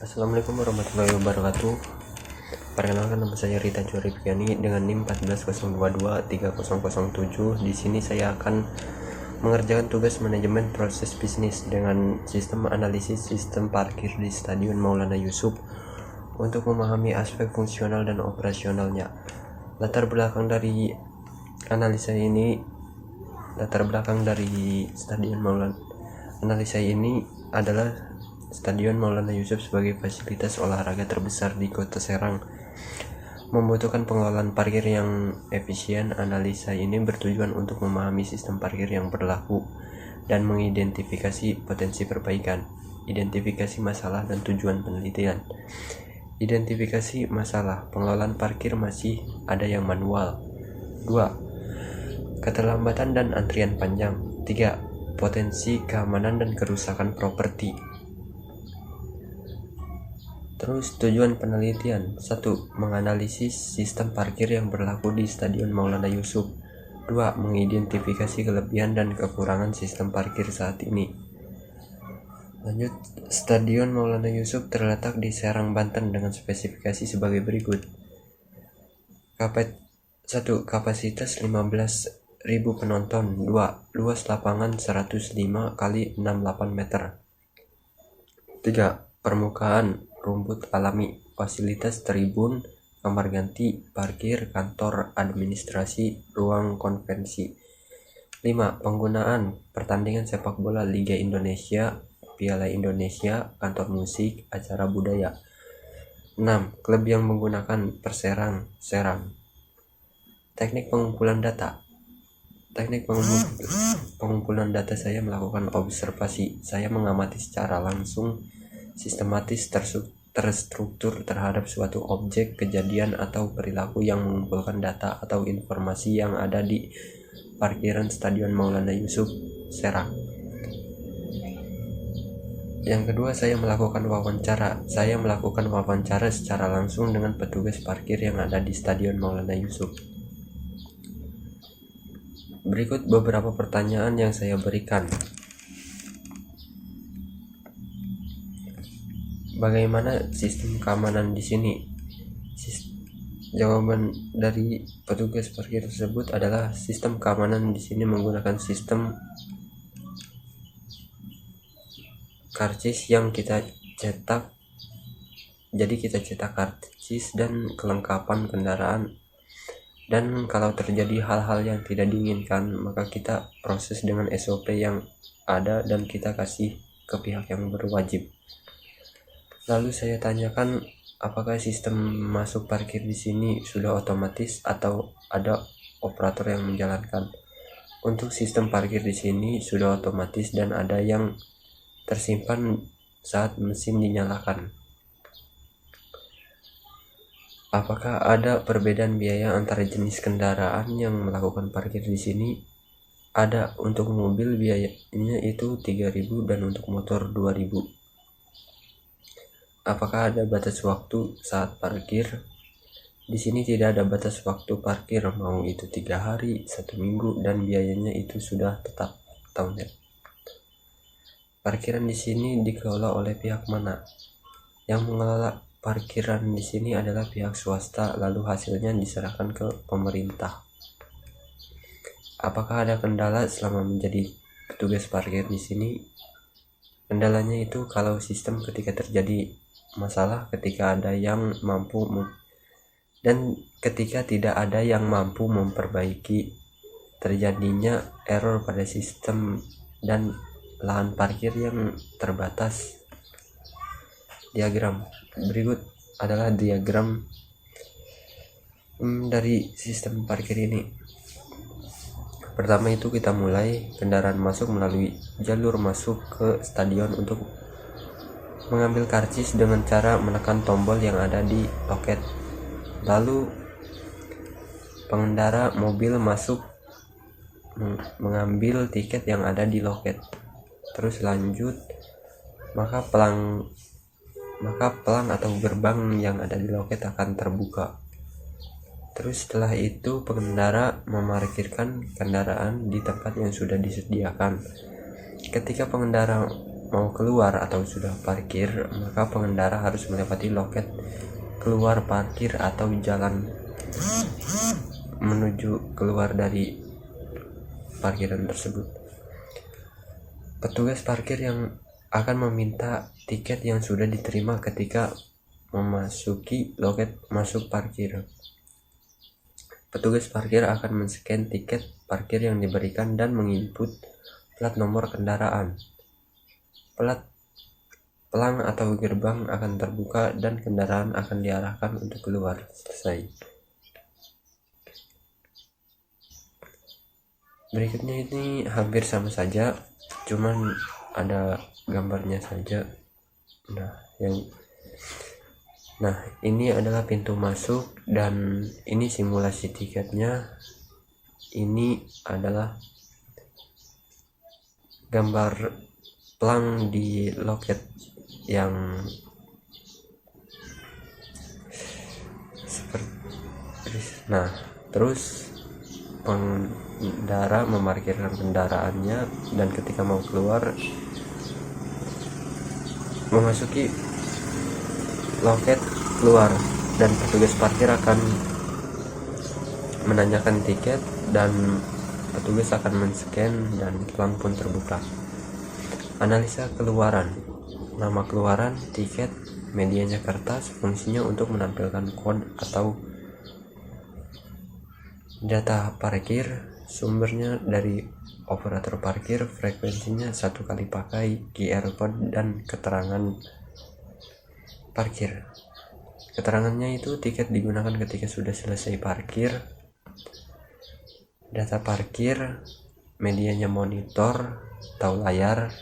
Assalamualaikum warahmatullahi wabarakatuh. Perkenalkan, nama saya Rita Joripiani dengan NIM 140223007. Di sini saya akan mengerjakan tugas manajemen proses bisnis dengan sistem analisis sistem parkir di Stadion Maulana Yusuf untuk memahami aspek fungsional dan operasionalnya. Latar belakang dari Stadion Maulana analisa ini adalah Stadion Maulana Yusuf sebagai fasilitas olahraga terbesar di Kota Serang membutuhkan pengelolaan parkir yang efisien. Analisa ini bertujuan untuk memahami sistem parkir yang berlaku dan mengidentifikasi potensi perbaikan. Identifikasi masalah dan tujuan penelitian. Identifikasi masalah, pengelolaan parkir masih ada yang manual. 2. Keterlambatan dan antrian panjang. 3. Potensi keamanan dan kerusakan properti. Terus tujuan penelitian. 1. Menganalisis sistem parkir yang berlaku di Stadion Maulana Yusuf. 2. Mengidentifikasi kelebihan dan kekurangan sistem parkir saat ini. Lanjut, Stadion Maulana Yusuf terletak di Serang, Banten dengan spesifikasi sebagai berikut. 1. Kapasitas 15.000 penonton. 2. Luas lapangan 105 x 68 meter. 3. Permukaan rumput alami. Fasilitas tribun, kamar ganti, parkir, kantor, administrasi, ruang konvensi. 5. Penggunaan pertandingan sepak bola Liga Indonesia, Piala Indonesia, kantor musik, acara budaya. 6. Klub yang menggunakan Perserang, Serang. Teknik pengumpulan data. Teknik pengumpulan data saya melakukan observasi. Saya mengamati secara langsung, sistematis, terstruktur terhadap suatu objek, kejadian, atau perilaku yang mengumpulkan data atau informasi yang ada di parkiran Stadion Maulana Yusuf, Serang. Yang kedua, saya melakukan wawancara. Saya melakukan wawancara secara langsung dengan petugas parkir yang ada di Stadion Maulana Yusuf. Berikut beberapa pertanyaan yang saya berikan. Bagaimana sistem keamanan di sini? Jawaban dari petugas parkir tersebut adalah sistem keamanan di sini menggunakan sistem karcis yang kita cetak. Jadi kita cetak karcis dan kelengkapan kendaraan. Dan kalau terjadi hal-hal yang tidak diinginkan, maka kita proses dengan SOP yang ada dan kita kasih ke pihak yang berwajib. Lalu saya tanyakan, apakah sistem masuk parkir di sini sudah otomatis atau ada operator yang menjalankan? Untuk sistem parkir di sini sudah otomatis dan ada yang tersimpan saat mesin dinyalakan. Apakah ada perbedaan biaya antara jenis kendaraan yang melakukan parkir di sini? Ada. Untuk mobil biayanya itu 3.000 dan untuk motor 2.000. Apakah ada batas waktu saat parkir? Di sini tidak ada batas waktu parkir, mau itu 3 hari, 1 minggu, dan biayanya itu sudah tetap tahunnya. Parkiran di sini dikelola oleh pihak mana? Yang mengelola parkiran di sini adalah pihak swasta, lalu hasilnya diserahkan ke pemerintah. Apakah ada kendala selama menjadi petugas parkir di sini? Kendalanya itu kalau sistem ketika terjadi masalah, ketika ada yang mampu dan ketika tidak ada yang mampu memperbaiki, terjadinya error pada sistem dan lahan parkir yang terbatas. Diagram berikut adalah diagram dari sistem parkir ini. Pertama itu kita mulai kendaraan masuk melalui jalur masuk ke stadion untuk mengambil karcis dengan cara menekan tombol yang ada di loket. Lalu pengendara mobil masuk mengambil tiket yang ada di loket. Terus lanjut, maka pelang atau gerbang yang ada di loket akan terbuka. Terus setelah itu pengendara memarkirkan kendaraan di tempat yang sudah disediakan. Ketika pengendara mau keluar atau sudah parkir, maka pengendara harus melewati loket keluar parkir atau jalan menuju keluar dari parkiran tersebut. Petugas parkir yang akan meminta tiket yang sudah diterima ketika memasuki loket masuk parkir. Petugas parkir akan men-scan tiket parkir yang diberikan dan menginput plat nomor kendaraan. Pelang atau gerbang akan terbuka dan kendaraan akan diarahkan untuk keluar. Selesai. Berikutnya ini hampir sama saja, cuman ada gambarnya saja. Nah, ini adalah pintu masuk dan ini simulasi tiketnya. Ini adalah gambar pelang di loket yang seperti. Nah, terus pengendara memarkirkan kendaraannya dan ketika mau keluar memasuki loket keluar, dan petugas parkir akan menanyakan tiket dan petugas akan men-scan dan pelang pun terbuka. Analisa keluaran. Nama keluaran, tiket, medianya kertas, fungsinya untuk menampilkan kode atau data parkir, sumbernya dari operator parkir, frekuensinya 1 kali pakai, QR code, dan keterangan parkir. Keterangannya itu tiket digunakan ketika sudah selesai parkir. Data parkir, medianya monitor atau layar,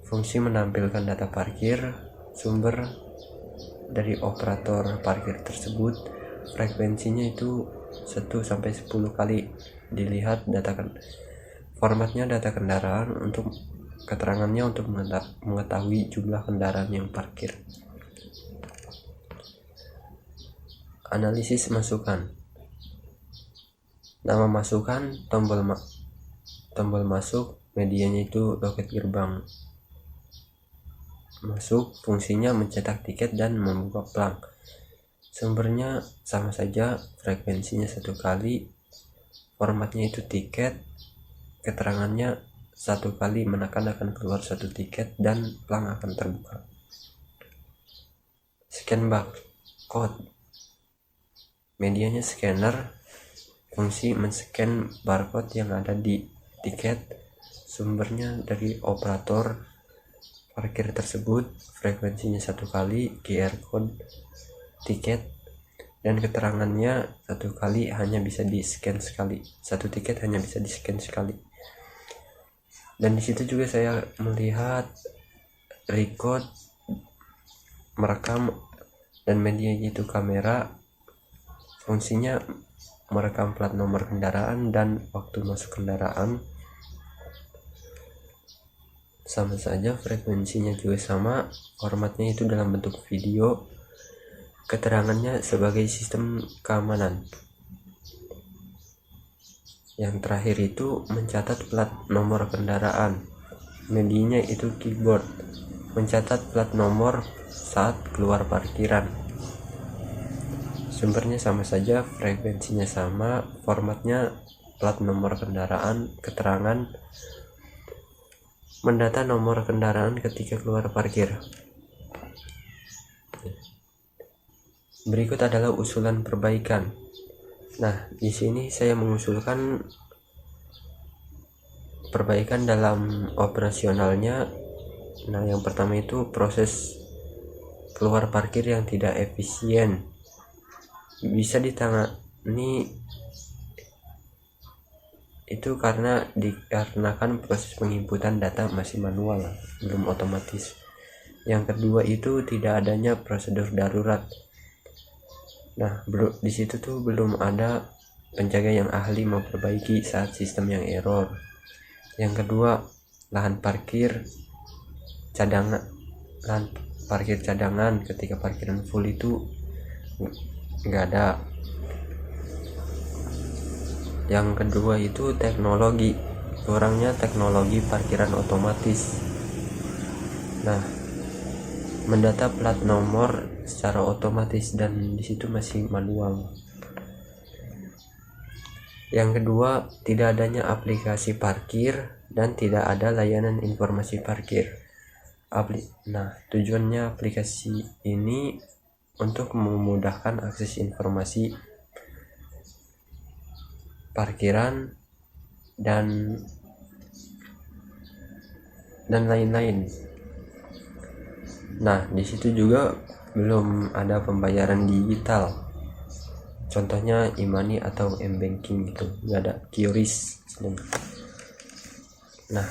fungsi menampilkan data parkir, sumber dari operator parkir tersebut, frekuensinya itu 1-10 kali dilihat, formatnya data kendaraan, untuk keterangannya untuk mengetahui jumlah kendaraan yang parkir. Analisis masukan. Nama masukan, tombol masuk, medianya itu loket gerbang masuk, fungsinya mencetak tiket dan membuka pelang. Sumbernya sama saja, frekuensinya 1 kali, formatnya itu tiket, keterangannya 1 kali menekan akan keluar 1 tiket dan pelang akan terbuka. Scan barcode, medianya scanner, fungsi men-scan barcode yang ada di tiket, sumbernya dari operator parkir tersebut, frekuensinya 1 kali, QR code, tiket, dan keterangannya 1 kali hanya bisa di-scan sekali. 1 tiket hanya bisa di-scan sekali. Dan disitu juga saya melihat record, merekam, dan medianya itu kamera, fungsinya merekam plat nomor kendaraan dan waktu masuk kendaraan. Sama saja, frekuensinya juga sama, formatnya itu dalam bentuk video, keterangannya sebagai sistem keamanan. Yang terakhir itu mencatat plat nomor kendaraan, medianya itu keyboard, mencatat plat nomor saat keluar parkiran. Sumbernya sama saja, frekuensinya sama, formatnya plat nomor kendaraan, keterangan mendata nomor kendaraan ketika keluar parkir. Berikut adalah usulan perbaikan. Nah, di sini saya mengusulkan perbaikan dalam operasionalnya. Nah, yang pertama itu proses keluar parkir yang tidak efisien. Bisa ditangani itu dikarenakan proses penginputan data masih manual, belum otomatis. Yang kedua itu tidak adanya prosedur darurat. Nah, di situ tuh belum ada penjaga yang ahli memperbaiki saat sistem yang error. Yang kedua, lahan parkir cadangan ketika parkiran full itu nggak ada. Yang kedua itu teknologi, kurangnya teknologi parkiran otomatis. Nah, mendata plat nomor secara otomatis dan disitu masih manual. Yang kedua, tidak adanya aplikasi parkir dan tidak ada layanan informasi parkir. Nah, tujuannya aplikasi ini untuk memudahkan akses informasi parkiran dan lain-lain. Nah, di situ juga belum ada pembayaran digital. Contohnya e-money atau m-banking gitu, nggak ada QRIS. Nah,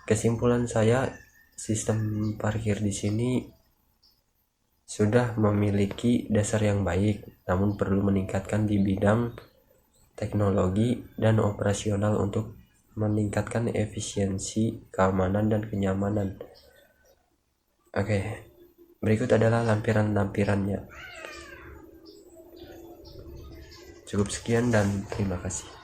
kesimpulan saya, sistem parkir di sini sudah memiliki dasar yang baik, namun perlu meningkatkan di bidang teknologi dan operasional untuk meningkatkan efisiensi, keamanan, dan kenyamanan. Oke, berikut adalah lampiran-lampirannya. Cukup sekian dan terima kasih.